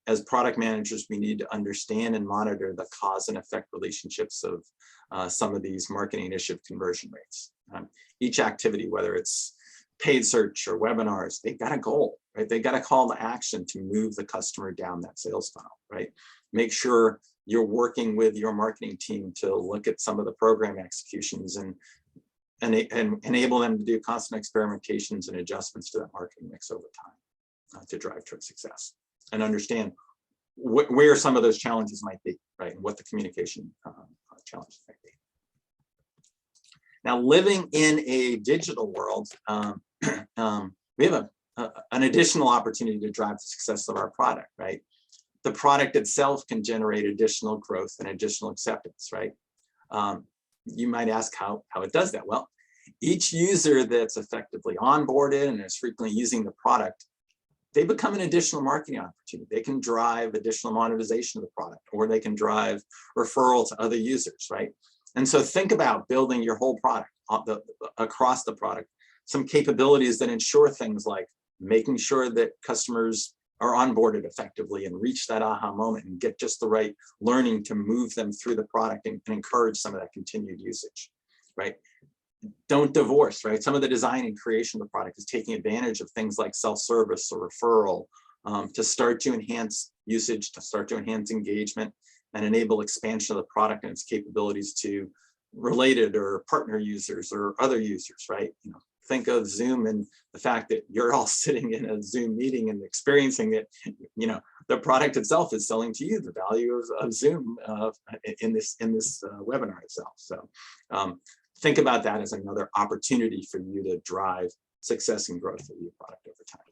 As product managers, we need to understand and monitor the cause and effect relationships of some of these marketing initiative conversion rates. Each activity, whether it's paid search or webinars, they've got a goal, right? They've got a call to action to move the customer down that sales funnel, right? Make sure you're working with your marketing team to look at some of the program executions and enable them to do constant experimentations and adjustments to that marketing mix over time to drive towards success, and understand where some of those challenges might be, right? And what the communication challenges might be. Now, living in a digital world, we have an additional opportunity to drive the success of our product, right? The product itself can generate additional growth and additional acceptance, right? You might ask how it does that. Well, each user that's effectively onboarded and is frequently using the product, they become an additional marketing opportunity. They can drive additional monetization of the product, or they can drive referral to other users, right? And so think about building your whole product across the product, some capabilities that ensure things like making sure that customers are onboarded effectively and reach that aha moment and get just the right learning to move them through the product and encourage some of that continued usage, right? Don't divorce, right? Some of the design and creation of the product is taking advantage of things like self-service or referral to start to enhance usage, to start to enhance engagement, and enable expansion of the product and its capabilities to related or partner users or other users, right? You know, think of Zoom and the fact that you're all sitting in a Zoom meeting and experiencing it. You know, the product itself is selling to you the value of Zoom in this webinar itself. So think about that as another opportunity for you to drive success and growth of your product over time.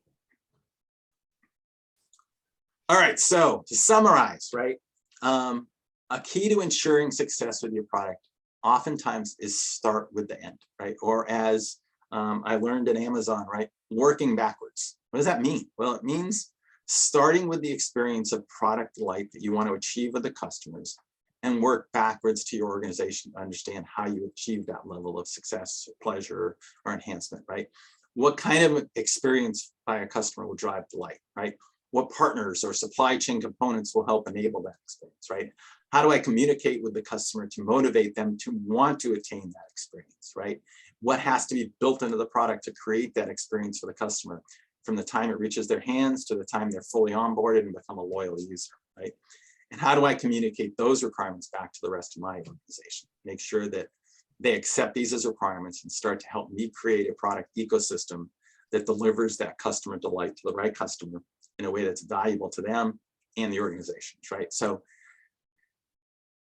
All right, so to summarize, right, a key to ensuring success with your product oftentimes is start with the end, right? Or as I learned in Amazon, right, working backwards. What does that mean? Well, it means starting with the experience of product delight that you want to achieve with the customers and work backwards to your organization to understand how you achieve that level of success, or pleasure, or enhancement, right? What kind of experience by a customer will drive delight, right? What partners or supply chain components will help enable that experience, right? How do I communicate with the customer to motivate them to want to attain that experience, right? What has to be built into the product to create that experience for the customer from the time it reaches their hands to the time they're fully onboarded and become a loyal user, right? And how do I communicate those requirements back to the rest of my organization? Make sure that they accept these as requirements and start to help me create a product ecosystem that delivers that customer delight to the right customer in a way that's valuable to them and the organizations, right? So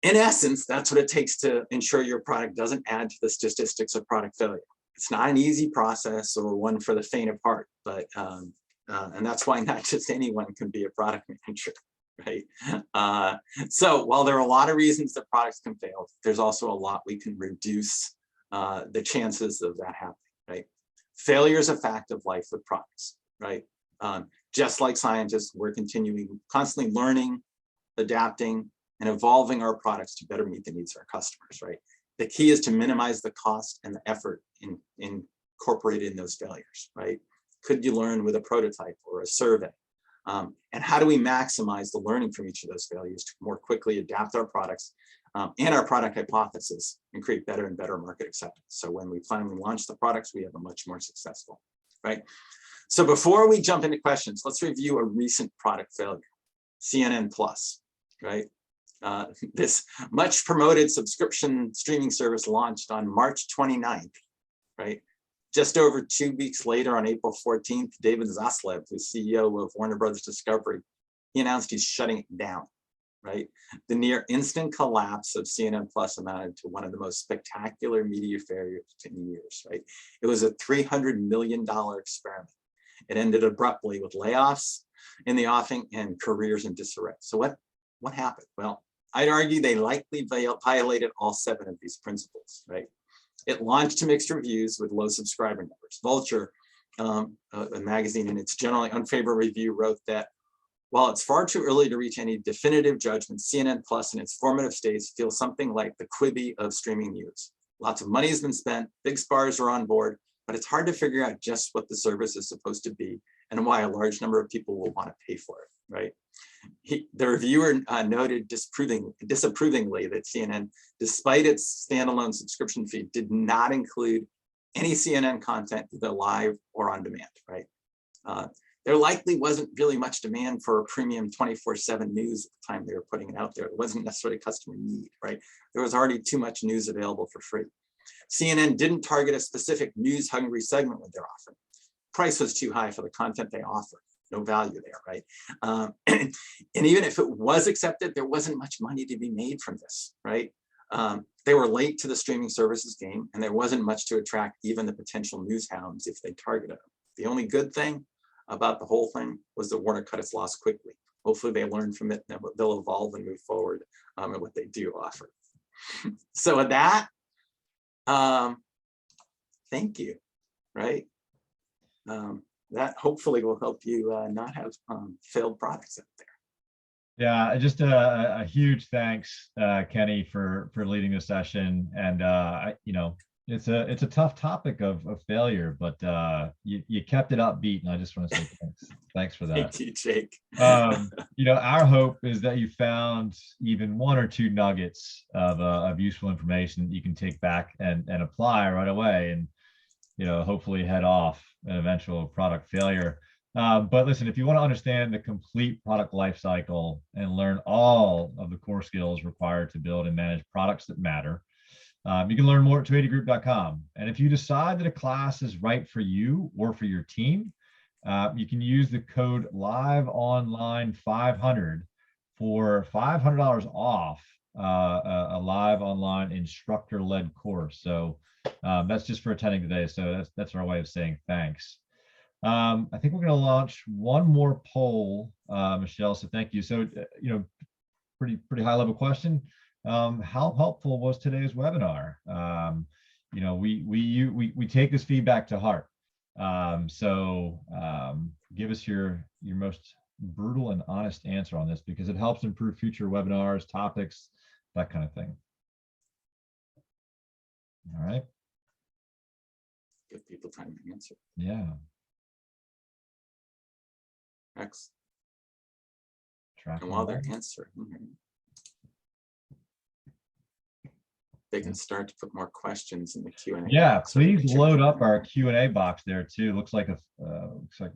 in essence, that's what it takes to ensure your product doesn't add to the statistics of product failure. It's not an easy process or one for the faint of heart, but and that's why not just anyone can be a product manager, right? So while there are a lot of reasons that products can fail, there's also a lot we can reduce the chances of that happening, right? Failure is a fact of life with products, right? Just like scientists, we're constantly learning, adapting, and evolving our products to better meet the needs of our customers, right? The key is to minimize the cost and the effort in incorporating those failures, right? Could you learn with a prototype or a survey? And how do we maximize the learning from each of those failures to more quickly adapt our products and our product hypothesis and create better and better market acceptance? So when we finally launch the products, we have a much more successful, right? So before we jump into questions, let's review a recent product failure, CNN Plus, right? This much promoted subscription streaming service launched on March 29th, right? Just over 2 weeks later, on April 14th, David Zaslav, the CEO of Warner Brothers Discovery, he announced he's shutting it down, right? The near instant collapse of CNN Plus amounted to one of the most spectacular media failures in years, right? It was a $300 million experiment. It ended abruptly with layoffs in the offing and careers in disarray. So what happened? Well, I'd argue they likely violated all 7 of these principles, right? It launched to mixed reviews with low subscriber numbers. Vulture, a magazine in its generally unfavorable review, wrote that while it's far too early to reach any definitive judgment, CNN Plus in its formative stage feels something like the Quibi of streaming news. Lots of money has been spent, big stars are on board, but it's hard to figure out just what the service is supposed to be and why a large number of people will want to pay for it, right? The reviewer noted disapprovingly that CNN, despite its standalone subscription fee, did not include any CNN content either live or on demand, right? There likely wasn't really much demand for a premium 24/7 news at the time they were putting it out there. It wasn't necessarily a customer need, right? There was already too much news available for free. CNN didn't target a specific news-hungry segment with their offering. Price was too high for the content they offered. No value there, right? And even if it was accepted, there wasn't much money to be made from this, right? They were late to the streaming services game, and there wasn't much to attract even the potential news hounds if they targeted them. The only good thing about the whole thing was that Warner cut its loss quickly. Hopefully they learn from it and they'll evolve and move forward in what they do offer. So with that, thank you, right? That hopefully will help you not have failed products out there. Yeah, just a huge thanks, Kenny, for leading the session. And it's a tough topic of failure, but you kept it upbeat, and I just want to say thanks. Thanks for that. Thank you, Jake. Our hope is that you found even 1 or 2 nuggets of useful information that you can take back and apply right away, and hopefully head off an eventual product failure. But listen, if you want to understand the complete product lifecycle and learn all of the core skills required to build and manage products that matter, you can learn more at 280group.com. And if you decide that a class is right for you or for your team, you can use the code LiveOnline500 for $500 off a live online instructor-led course. So that's just for attending today. So that's our way of saying thanks. I think we're going to launch one more poll, Michelle. So thank you. So pretty high level question. How helpful was today's webinar? We take this feedback to heart. Give us your most brutal and honest answer on this, because it helps improve future webinars, topics, that kind of thing. All right. Give people time to answer. Yeah. Excellent. Track And while they're answering, they can start to put more questions in the Q&A. Yeah, box, or please the chat. load up our Q&A box there too. Looks like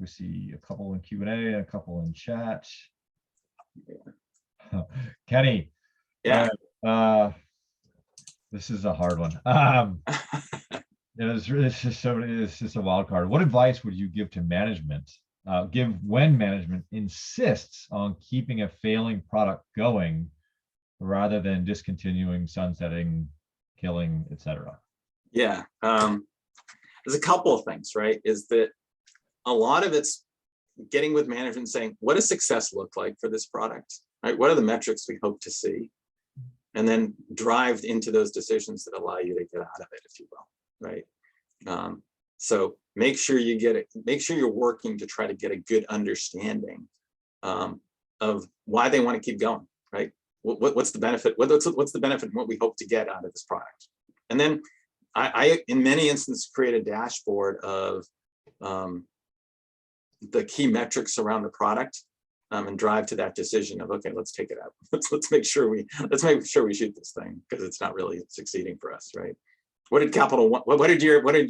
we see a couple in Q&A and a couple in chat. Yeah. Kenny. Yeah. This is a hard one. It's just a wild card. What advice would you give to management? When management insists on keeping a failing product going rather than discontinuing, sunsetting, killing, etc. Yeah, there's a couple of things, right? Is that a lot of it's getting with management and saying, what does success look like for this product, right? What are the metrics we hope to see? And then drive into those decisions that allow you to get out of it, if you will, right? So make sure you get it, make sure you're working to try to get a good understanding of why they want to keep going, right? What's the benefit? What's the benefit and what we hope to get out of this product? And then I in many instances, create a dashboard of the key metrics around the product and drive to that decision of, okay, let's take it out. Let's make sure we shoot this thing because it's not really succeeding for us, right? What did Capital One? What did your company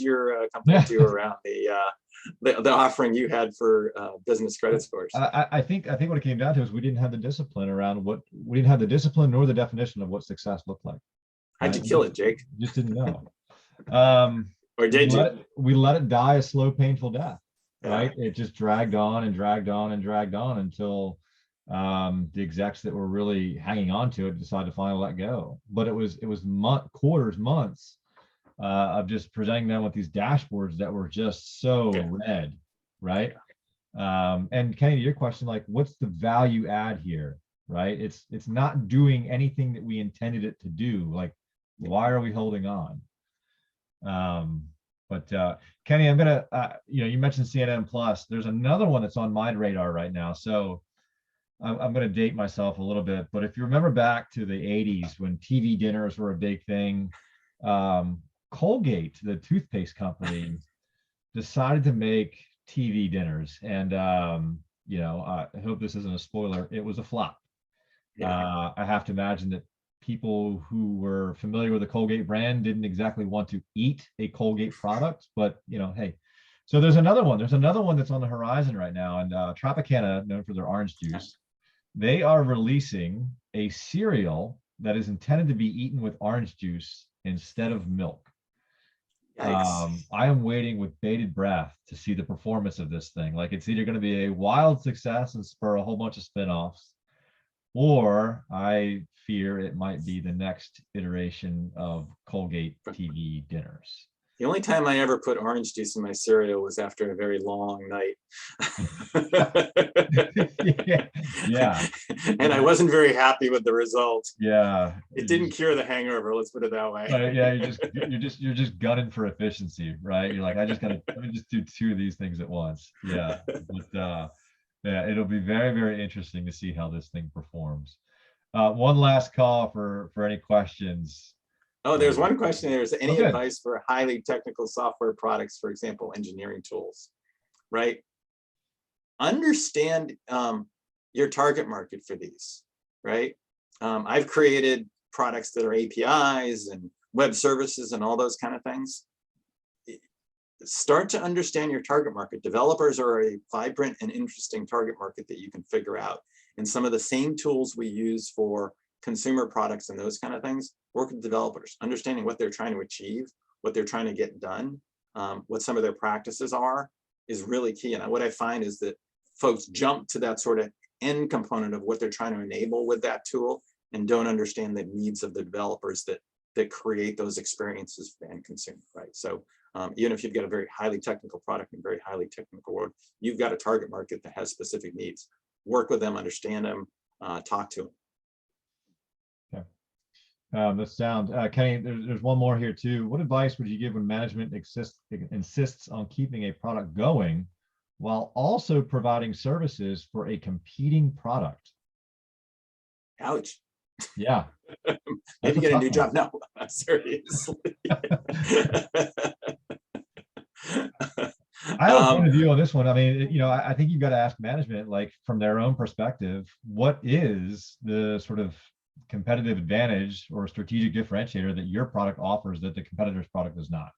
do around the offering you had for business credit scores? I think what it came down to is we didn't have the discipline nor the definition of what success looked like. How'd you kill it, Jake? Just didn't know. Or did you? We let it die a slow, painful death. Right? Yeah. It just dragged on and dragged on and dragged on until the execs that were really hanging on to it decided to finally let go. But it was months of just presenting them with these dashboards that were just so red, right? And Kenny, your question, like, what's the value add here, right? It's not doing anything that we intended it to do. Like, why are we holding on? But Kenny, I'm gonna, you mentioned CNN Plus. There's another one that's on my radar right now. So I'm gonna date myself a little bit, but if you remember back to the 80s when TV dinners were a big thing, Colgate, the toothpaste company, decided to make TV dinners. And, I hope this isn't a spoiler. It was a flop. Yeah. I have to imagine that people who were familiar with the Colgate brand didn't exactly want to eat a Colgate product, but hey. So there's another one that's on the horizon right now. And Tropicana, known for their orange juice, they are releasing a cereal that is intended to be eaten with orange juice instead of milk. I am waiting with bated breath to see the performance of this thing. Like, it's either going to be a wild success and spur a whole bunch of spinoffs, or I fear it might be the next iteration of Colgate TV dinners. The only time I ever put orange juice in my cereal was after a very long night. Yeah. And I wasn't very happy with the result. Yeah. It didn't cure the hangover, let's put it that way. Yeah, you're just gunning for efficiency, right? You're like, let me just do 2 of these things at once. Yeah. But yeah, it'll be very, very interesting to see how this thing performs. One last call for any questions. Oh, there's one question there. Is there any advice for highly technical software products, for example, engineering tools, right? Understand your target market for these, right? I've created products that are APIs and web services and all those kind of things. Start to understand your target market. Developers are a vibrant and interesting target market that you can figure out. And some of the same tools we use for consumer products and those kind of things, work with developers, understanding what they're trying to achieve, what they're trying to get done, what some of their practices are, is really key. And what I find is that folks jump to that sort of end component of what they're trying to enable with that tool and don't understand the needs of the developers that create those experiences for the end consumer, right? So even if you've got a very highly technical product and very highly technical world, you've got a target market that has specific needs. Work with them, understand them, talk to them. Okay. That sounds, Kenny, there's one more here too. What advice would you give when management insists on keeping a product going while also providing services for a competing product? Ouch. Yeah. Maybe get a new job. No, seriously. I have a point of view on this one. I mean, you know, I think you've got to ask management, like from their own perspective, what is the sort of competitive advantage or strategic differentiator that your product offers that the competitor's product does not?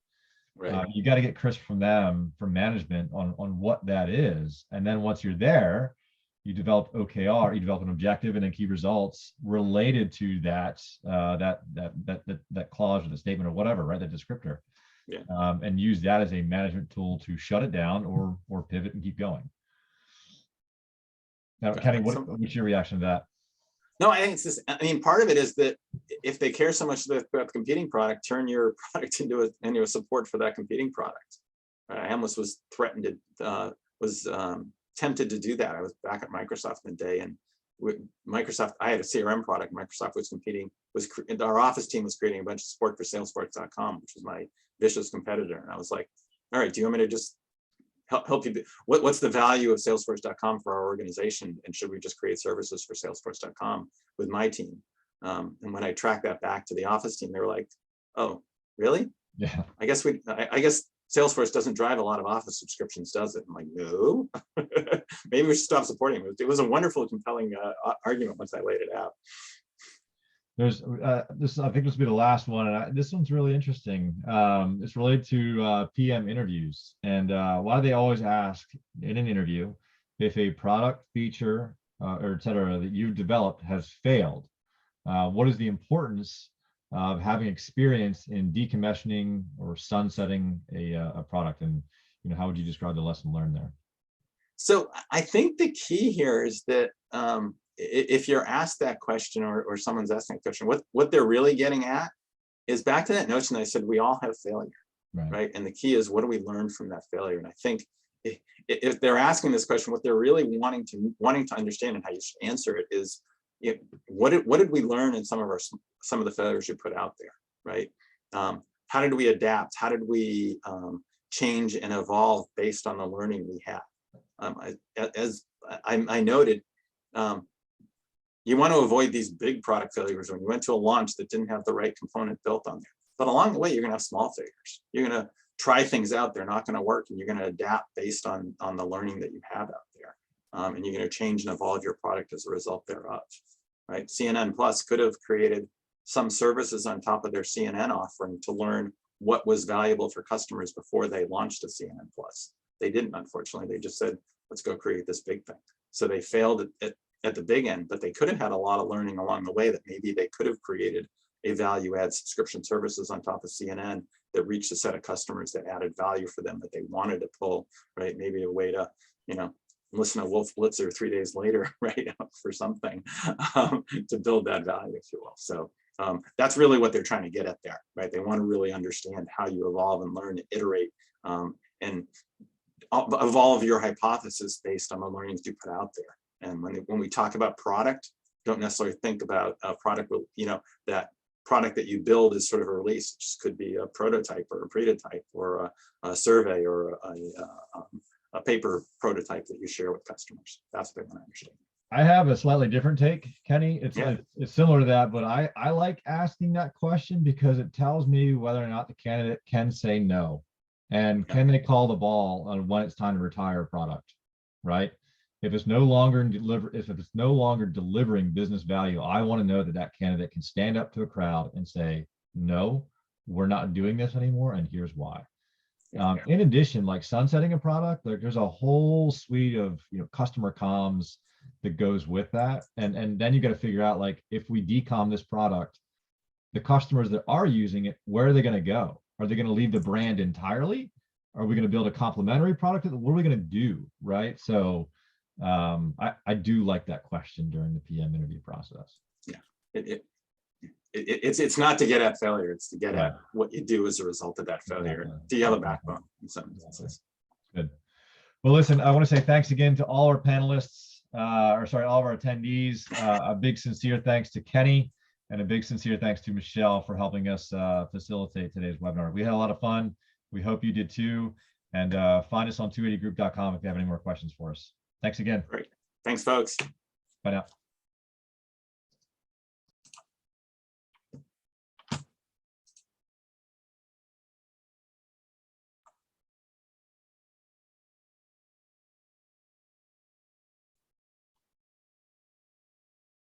Right. You got to get crisp from them, from management on what that is. And then once you're there, you develop OKR, you develop an objective and then key results related to that, that clause or the statement or whatever, right? That descriptor. Yeah. And use that as a management tool to shut it down or pivot and keep going. Now, Kenny, what's your reaction to that? No, I think it's this. I mean, part of it is that if they care so much about the competing product, turn your product into a support for that competing product. I almost was threatened to, tempted to do that. I was back at Microsoft in the day, and Microsoft, I had a CRM product. Microsoft was competing, our office team was creating a bunch of support for Salesforce.com, which was my vicious competitor. And I was like, all right, do you want me to just help you? What's the value of Salesforce.com for our organization? And should we just create services for Salesforce.com with my team? And when I tracked that back to the office team, they were like, oh, really? Yeah. I guess Salesforce doesn't drive a lot of Office subscriptions, does it? I'm like, no. Maybe we should stop supporting it. It was a wonderful, compelling argument once I laid it out. There's this. I think this will be the last one, and this one's really interesting. It's related to PM interviews, and why do they always ask in an interview if a product, feature, or et cetera that you've developed has failed? What is the importance of having experience in decommissioning or sunsetting a product, and how would you describe the lesson learned there? So I think the key here is that if you're asked that question, or someone's asking that question, what they're really getting at is back to that notion that I said we all have failure, right? And the key is, what do we learn from that failure? And I think if they're asking this question, what they're really wanting to understand, and how you should answer it, is what did we learn in some of the failures you put out there, right? How did we adapt? How did we change and evolve based on the learning we had? As I noted, you want to avoid these big product failures when you went to a launch that didn't have the right component built on there. But along the way, you're going to have small failures. You're going to try things out, they're not going to work, and you're going to adapt based on the learning that you have out there. And you're going to change and evolve your product as a result thereof, right? CNN Plus could have created some services on top of their CNN offering to learn what was valuable for customers before they launched a CNN Plus. They didn't, unfortunately. They just said, let's go create this big thing. So they failed at the big end, but they could have had a lot of learning along the way, that maybe they could have created a value add subscription services on top of CNN that reached a set of customers that added value for them that they wanted to pull, right? Maybe a way to, listen to Wolf Blitzer 3 days later, right, for something to build that value, if you will. So that's really what they're trying to get at there, right? They want to really understand how you evolve and learn, and iterate, and evolve your hypothesis based on the learnings you put out there. And when we talk about product, don't necessarily think about a product, that product that you build is sort of a release. It just could be a prototype or a prototype, or a survey, or a paper prototype that you share with customers. That's what they want to understand. I have a slightly different take, Kenny. It's similar to that, but I like asking that question because it tells me whether or not the candidate can say no, and can they call the ball on when it's time to retire a product, right? If it's no longer delivering business value, I want to know that candidate can stand up to a crowd and say, no, we're not doing this anymore, and here's why. In addition, like sunsetting a product, there's a whole suite of customer comms that goes with that, and then you got to figure out, like, if we decom this product, the customers that are using it, where are they going to go? Are they going to leave the brand entirely? Are we going to build a complementary product? What are we going to do, right? So I do like that question during the PM interview process. it's not to get at failure, it's to get Right. at what you do as a result of that failure. Exactly. Do you have a backbone in some instances? Good. Well, listen, I want to say thanks again to all our panelists, all of our attendees. A big sincere thanks to Kenny, and a big sincere thanks to Michelle for helping us facilitate today's webinar. We had a lot of fun. We hope you did too. And find us on 280group.com if you have any more questions for us. Thanks again. Great. Thanks, folks. Bye now.